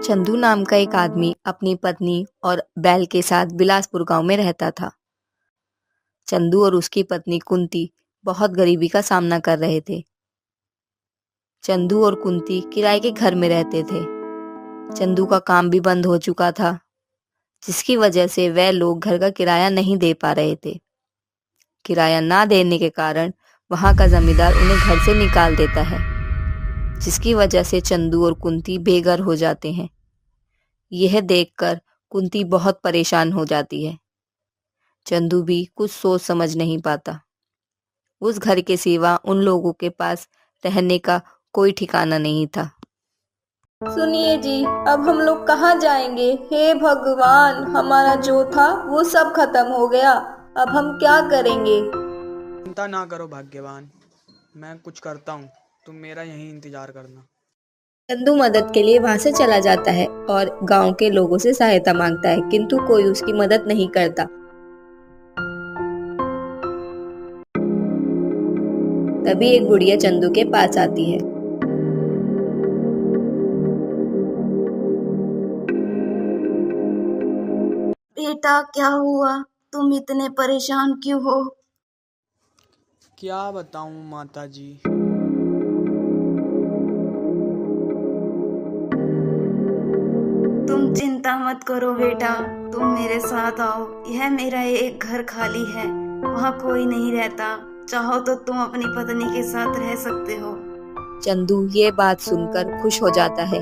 चंदू नाम का एक आदमी अपनी पत्नी और बैल के साथ बिलासपुर गांव में रहता था। चंदू और उसकी पत्नी कुंती बहुत गरीबी का सामना कर रहे थे। चंदू और कुंती किराए के घर में रहते थे। चंदू का काम भी बंद हो चुका था, जिसकी वजह से वह लोग घर का किराया नहीं दे पा रहे थे। किराया ना देने के कारण वहां का जमींदार उन्हें घर से निकाल देता है, जिसकी वजह से चंदू और कुंती बेघर हो जाते हैं। यह देखकर कुंती बहुत परेशान हो जाती है। चंदू भी कुछ सोच समझ नहीं पाता। उस घर के सिवा उन लोगों के पास रहने का कोई ठिकाना नहीं था। सुनिए जी, अब हम लोग कहाँ जाएंगे? हे भगवान, हमारा जो था वो सब खत्म हो गया। अब हम क्या करेंगे? चिंता ना करो भाग्यवान, मैं कुछ करता हूँ, तुम मेरा यहीं इंतजार करना। चंदू मदद के लिए वहां से चला जाता है और गांव के लोगों से सहायता मांगता है, किंतु कोई उसकी मदद नहीं करता। तभी एक बुढ़िया चंदू के पास आती है। बेटा, क्या हुआ? तुम इतने परेशान क्यों हो? क्या बताऊँ माता जी। तुम चिंता मत करो बेटा, तुम मेरे साथ आओ। यह मेरा एक घर खाली है, वहाँ कोई नहीं रहता। चाहो तो तुम अपनी पत्नी के साथ रह सकते हो। चंदू ये बात सुनकर खुश हो जाता है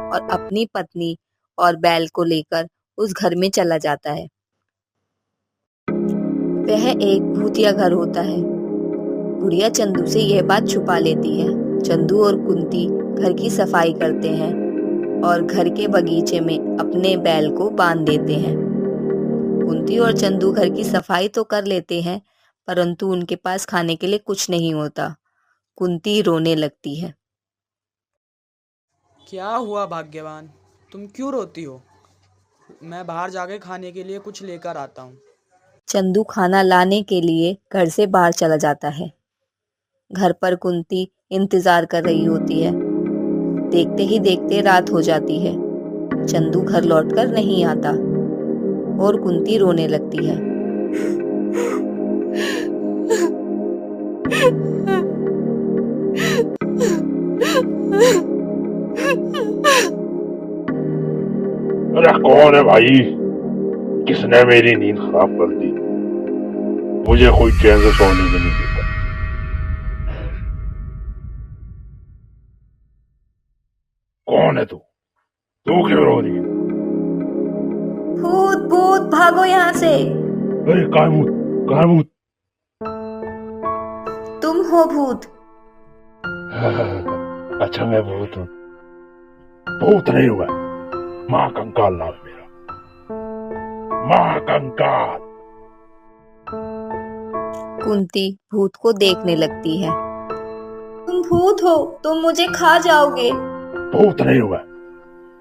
और अपनी पत्नी और बैल को लेकर उस घर में चला जाता है। वह एक भूतिया घर होता है। बुढ़िया चंदू से यह बात छुपा लेती है। चंदू और कुंती घर की सफाई करते हैं और घर के बगीचे में अपने बैल को बांध देते हैं। कुंती और चंदू घर की सफाई तो कर लेते हैं, परंतु उनके पास खाने के लिए कुछ नहीं होता। कुंती रोने लगती है। क्या हुआ भाग्यवान, तुम क्यों रोती हो? मैं बाहर जाके खाने के लिए कुछ लेकर आता हूँ। चंदू खाना लाने के लिए घर से बाहर चला जाता है। घर पर कुंती इंतजार कर रही होती है। देखते ही देखते रात हो जाती है। चंदू घर लौटकर नहीं आता और कुंती रोने लगती है। अरे कौन है भाई? किसने मेरी नींद खराब कर दी? मुझे कोई चैन से सोने भी नहीं देता। कौन है तू? तू क्यों रो रही है? भूत भूत, भागो यहाँ से। अरे कहाँ भूत? कहाँ भूत? तुम हो भूत? अच्छा मैं भूत हूँ? भूत नहीं हुआ, महाकंकाल नाम है मेरा। महाकंकाल। कुंती भूत को देखने लगती है। तुम भूत हो, तुम मुझे खा जाओगे। भूत नहीं हुआ,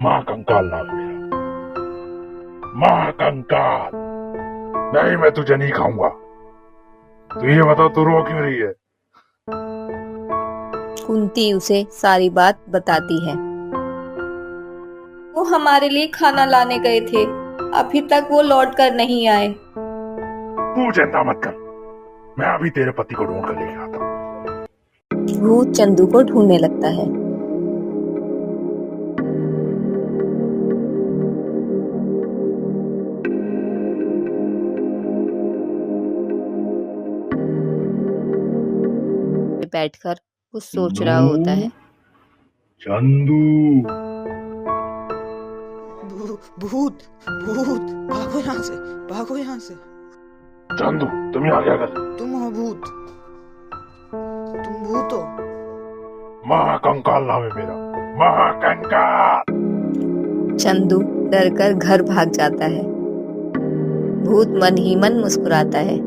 महाकंकाल नाम है मेरा। महाकंकाल। नहीं, मैं तुझे नहीं खाऊंगा। तू ये बता, तू रो क्यों रही है? कुंती उसे सारी बात बताती है। वो हमारे लिए खाना लाने गए थे, अभी तक वो लौट कर नहीं आए। तू चिंता मत कर, मैं अभी तेरे पति को ढूंढ कर लेके आता हूँ। भूत चंदू को ढूंढने लगता है। बैठकर कुछ सोच रहा होता है। चंदू। भूत भूत, भागो यहाँ से, भागो यहाँ से। चंदू, तुम यहाँ क्या कर? तुम हो भूत, तुम भूत हो। महाकंकाल नाम है मेरा। महाकंकाल। चंदू डरकर घर भाग जाता है। भूत मन ही मन मुस्कुराता है।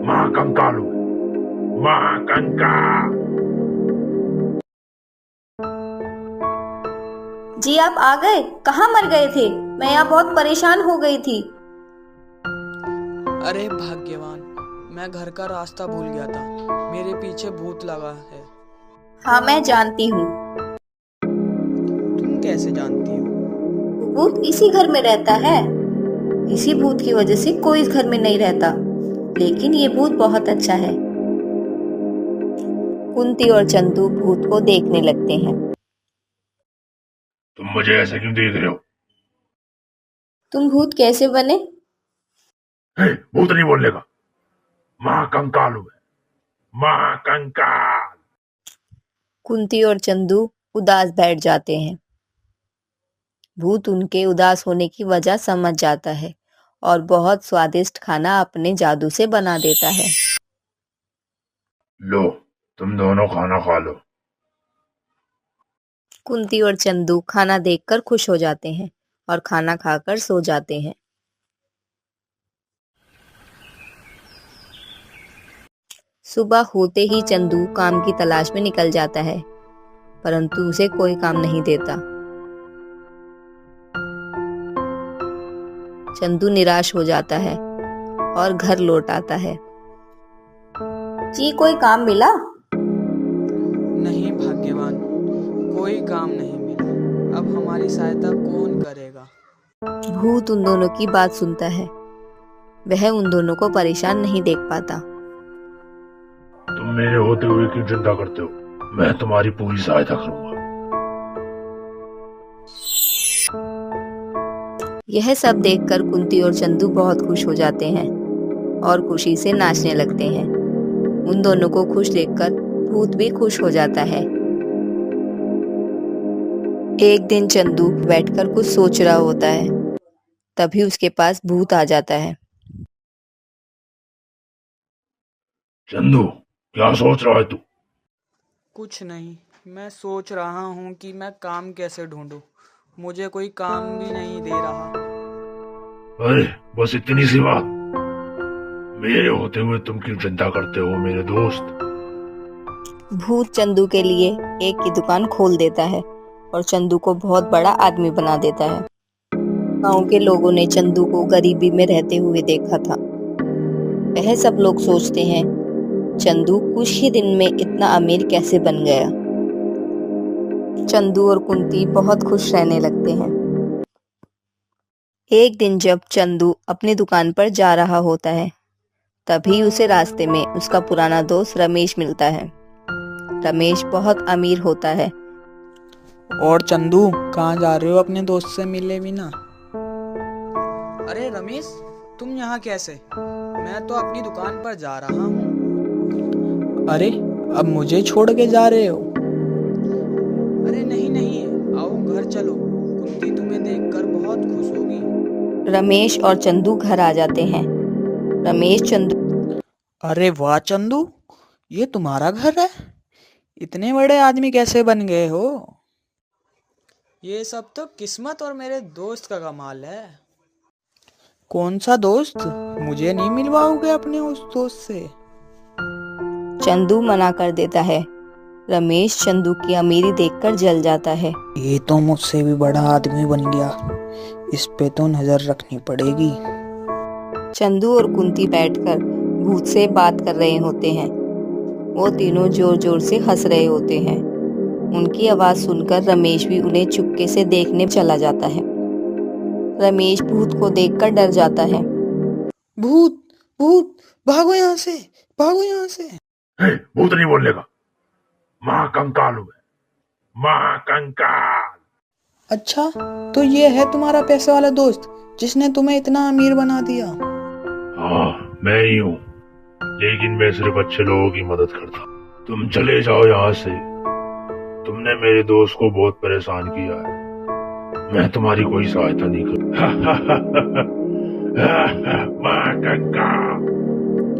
महाकंकाल हूँ, महाकंकाल। जी, आप आ गए? कहाँ मर गए थे? मैं यहाँ बहुत परेशान हो गई थी। अरे भाग्यवान, मैं घर का रास्ता भूल गया था, मेरे पीछे भूत लगा है। हाँ, मैं जानती हूँ। तुम कैसे जानती हो? भूत इसी घर में रहता है। इसी भूत की वजह से कोई इस घर में नहीं रहता। लेकिन ये भूत बहुत अच्छा है। कुंती और चंदू भूत को देखने लगते हैं। तुम मुझे ऐसे क्यों देख रहे हो? तुम भूत कैसे बने? हे, भूत नहीं बोलने का। महाकंकाल हूं मैं, महाकंकाल। कुंती और चंदू उदास बैठ जाते हैं। भूत उनके उदास होने की वजह समझ जाता है और बहुत स्वादिष्ट खाना अपने जादू से बना देता है। लो, तुम दोनों खाना खा लो। कुंती और चंदू खाना देखकर खुश हो जाते हैं और खाना खाकर सो जाते हैं। सुबह होते ही चंदू काम की तलाश में निकल जाता है, परंतु उसे कोई काम नहीं देता। चंदू निराश हो जाता है और घर लौट आता है। जी, कोई काम मिला? नहीं भाग्यवान, कोई काम नहीं मिला। अब हमारी सहायता कौन करेगा? भूत उन दोनों की बात सुनता है। वह उन दोनों को परेशान नहीं देख पाता। तुम मेरे होते हुए क्यों चिंता करते हो? मैं तुम्हारी पूरी सहायता करूंगा। यह सब देखकर कुंती और चंदू बहुत खुश हो जाते हैं और खुशी से नाचने लगते हैं। उन दोनों को खुश देखकर भूत भी खुश हो जाता है। एक दिन चंदू बैठकर कुछ सोच रहा होता है, तभी उसके पास भूत आ जाता है। चंदू, क्या सोच रहा है तू? कुछ नहीं, मैं सोच रहा हूँ कि मैं काम कैसे ढूंढूं। मुझे कोई काम भी नहीं दे रहा। अरे, बस इतनी सी बात। मेरे होते हुए तुम क्यों चिंता करते हो मेरे दोस्त? भूत चंदू के लिए एक की दुकान खोल देता है और चंदू को बहुत बड़ा आदमी बना देता है। गांव के लोगों ने चंदू को गरीबी में रहते हुए देखा था। वह सब लोग सोचते हैं, चंदू कुछ ही दिन में इतना अमीर कैसे बन गया। चंदू और कुंती बहुत खुश रहने लगते हैं। एक दिन जब चंदू अपनी दुकान पर जा रहा होता है, तभी उसे रास्ते में उसका पुराना दोस्त रमेश मिलता है। रमेश बहुत अमीर होता है। और चंदू, कहाँ जा रहे हो अपने दोस्त से मिले बिना? अरे रमेश, तुम यहाँ कैसे? मैं तो अपनी दुकान पर जा रहा हूँ। अरे, अब मुझे छोड़ के जा रहे हो? अरे नहीं नहीं, आओ घर चलो। कुंती तुम्हें देखकर बहुत खुश होगी। रमेश और चंदू घर आ जाते हैं। रमेश चंदू अरे वाह चंदू, ये तुम्हारा घर है? इतने बड़े आदमी कैसे बन गए हो? ये सब तो किस्मत और मेरे दोस्त का कमाल है। कौन सा दोस्त? मुझे नहीं मिलवाओगे अपने उस दोस्त से? चंदू मना कर देता है। रमेश चंदू की अमीरी देखकर जल जाता है। ये तो मुझसे भी बड़ा आदमी बन गया। इस पे तो नजर रखनी पड़ेगी। चंदू और कुंती बैठकर भूत से बात कर रहे होते हैं। वो तीनों जोर जोर से हंस रहे होते हैं। उनकी आवाज सुनकर रमेश भी उन्हें चुपके से देखने चला जाता है। रमेश भूत को देखकर डर जाता है। भूत भूत, भागो यहाँ से, भागो यहाँ से। हे, भूत नहीं बोलने का। महाकंकाल हूं मैं, महाकंकाल। अच्छा, तो ये है तुम्हारा पैसे वाला दोस्त जिसने तुम्हें इतना अमीर बना दिया? हाँ, मैं ही हूँ, लेकिन मैं सिर्फ अच्छे लोगों की मदद करता। तुम चले जाओ यहाँ से। तुमने मेरे दोस्त को बहुत परेशान किया है। मैं तुम्हारी कोई सहायता नहीं करूँ। महाकंकाल।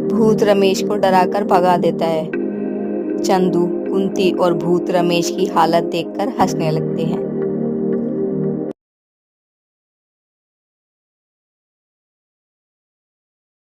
भूत रमेश को डराकर भगा देता है। चंदू, कुंती और भूत रमेश की हालत देखकर हंसने लगते हैं।